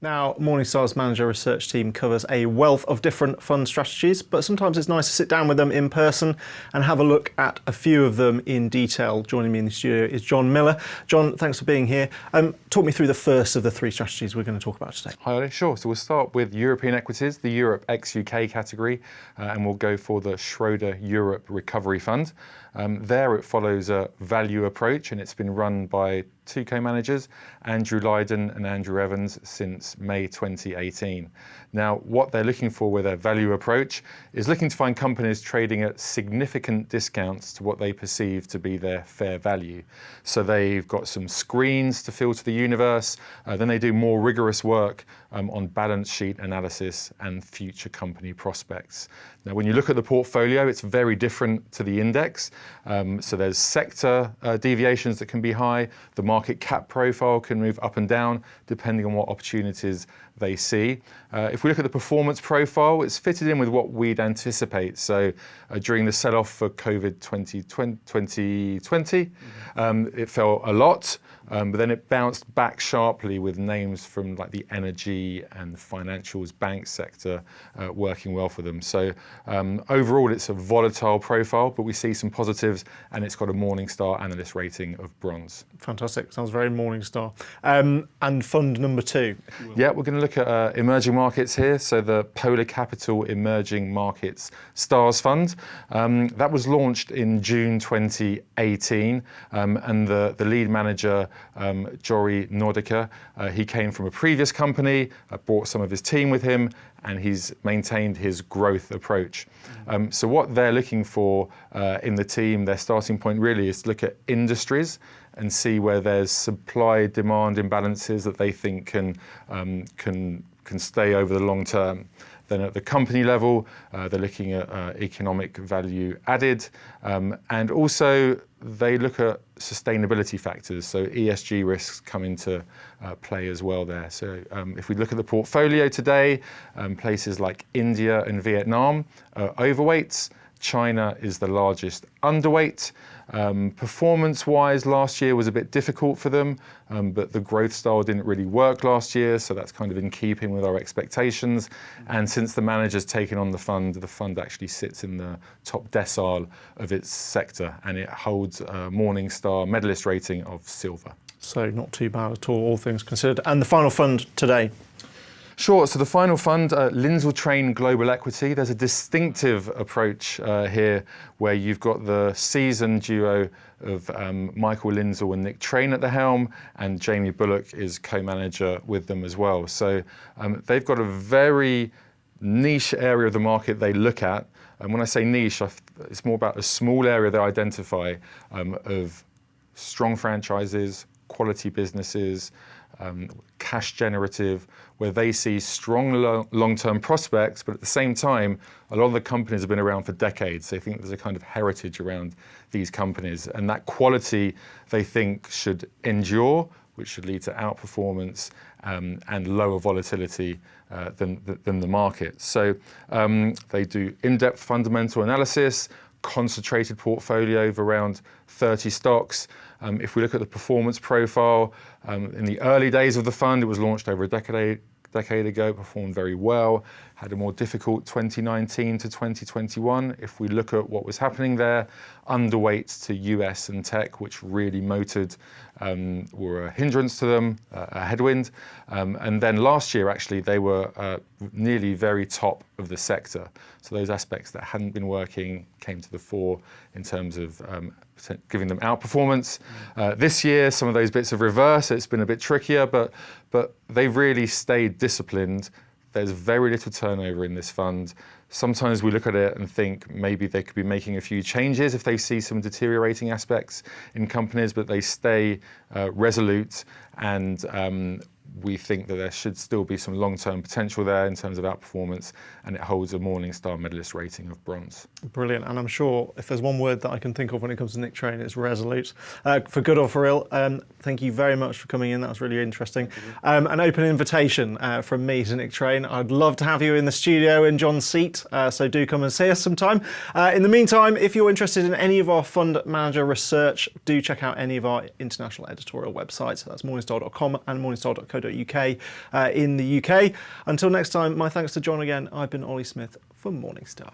Now, Morningstar's manager research team covers a wealth of different fund strategies, but sometimes it's nice to sit down with them in person and have a look at a few of them in detail. Joining me in the studio is John Miller. John, thanks for being here. Talk me through the first of the three strategies we're going to talk about today. Hi, Ollie. Sure. So we'll start with European equities, the Europe ex-UK category, and we'll go for the Schroeder Europe Recovery Fund. There it follows a value approach, and it's been run by two co-managers, Andrew Lydon and Andrew Evans, since May 2018. Now, what they're looking for with their value approach is looking to find companies trading at significant discounts to what they perceive to be their fair value. So they've got some screens to filter the universe, then they do more rigorous work on balance sheet analysis and future company prospects. Now, when you look at the portfolio, it's very different to the index. So there's sector deviations that can be high. The market cap profile can move up and down depending on what opportunities they see. If we look at the performance profile, it's fitted in with what we'd anticipate. So during the sell-off for COVID 2020, it fell a lot, but then it bounced back sharply with names from like the energy and financials bank sector working well for them. So overall, it's a volatile profile, but we see some positives, and it's got a Morningstar analyst rating of bronze. Fantastic. Sounds very Morningstar. And fund number two. Yeah, we're going to look at emerging markets here. So the Polar Capital Emerging Markets Stars Fund. That was launched in June 2018, and the lead manager, Jory Nordica, he came from a previous company, brought some of his team with him, and he's maintained his growth approach. So what they're looking for in the team, their starting point really is to look at industries and see where there's supply-demand imbalances that they think can stay over the long term. Then at the company level, they're looking at economic value added, and also they look at sustainability factors. So ESG risks come into play as well there. So if we look at the portfolio today, places like India and Vietnam are overweights. China is the largest underweight. Performance-wise, last year was a bit difficult for them, but the growth style didn't really work last year, so that's kind of in keeping with our expectations. And since the manager's taken on the fund actually sits in the top decile of its sector, and it holds a Morningstar medalist rating of silver. So not too bad at all things considered. And the final fund today. Sure. So the final fund, Lindsell Train Global Equity. There's a distinctive approach here where you've got the seasoned duo of Michael Lindsell and Nick Train at the helm, and Jamie Bullock is co-manager with them as well. So they've got a very niche area of the market they look at. And when I say niche, it's more about a small area they identify of strong franchises, quality businesses, cash generative, where they see strong long-term prospects, but at the same time, a lot of the companies have been around for decades. They think there's a kind of heritage around these companies, and that quality they think should endure, which should lead to outperformance and lower volatility than the market. So they do in-depth fundamental analysis, concentrated portfolio of around 30 stocks. If we look at the performance profile, in the early days of the fund, it was launched over a decade ago, performed very well, had a more difficult 2019 to 2021. If we look at what was happening there, underweights to US and tech, which really motored, were a hindrance to them, a headwind. And then last year, actually, they were nearly very top of the sector. So those aspects that hadn't been working came to the fore in terms of giving them outperformance. This year, some of those bits have reversed. It's been a bit trickier, but they've really stayed disciplined. There's very little turnover in this fund. Sometimes we look at it and think maybe they could be making a few changes if they see some deteriorating aspects in companies, but they stay resolute, and we think that there should still be some long-term potential there in terms of outperformance, and it holds a Morningstar medalist rating of bronze. Brilliant, and I'm sure if there's one word that I can think of when it comes to Nick Train, it's resolute. For good or for ill, thank you very much for coming in. That was really interesting. An open invitation from me to Nick Train. I'd love to have you in the studio in John's seat, so do come and see us sometime. In the meantime, if you're interested in any of our fund manager research, do check out any of our international editorial websites. That's morningstar.com and morningstar.co.uk. in the UK. Until next time, my thanks to John again. I've been Ollie Smith for Morningstar.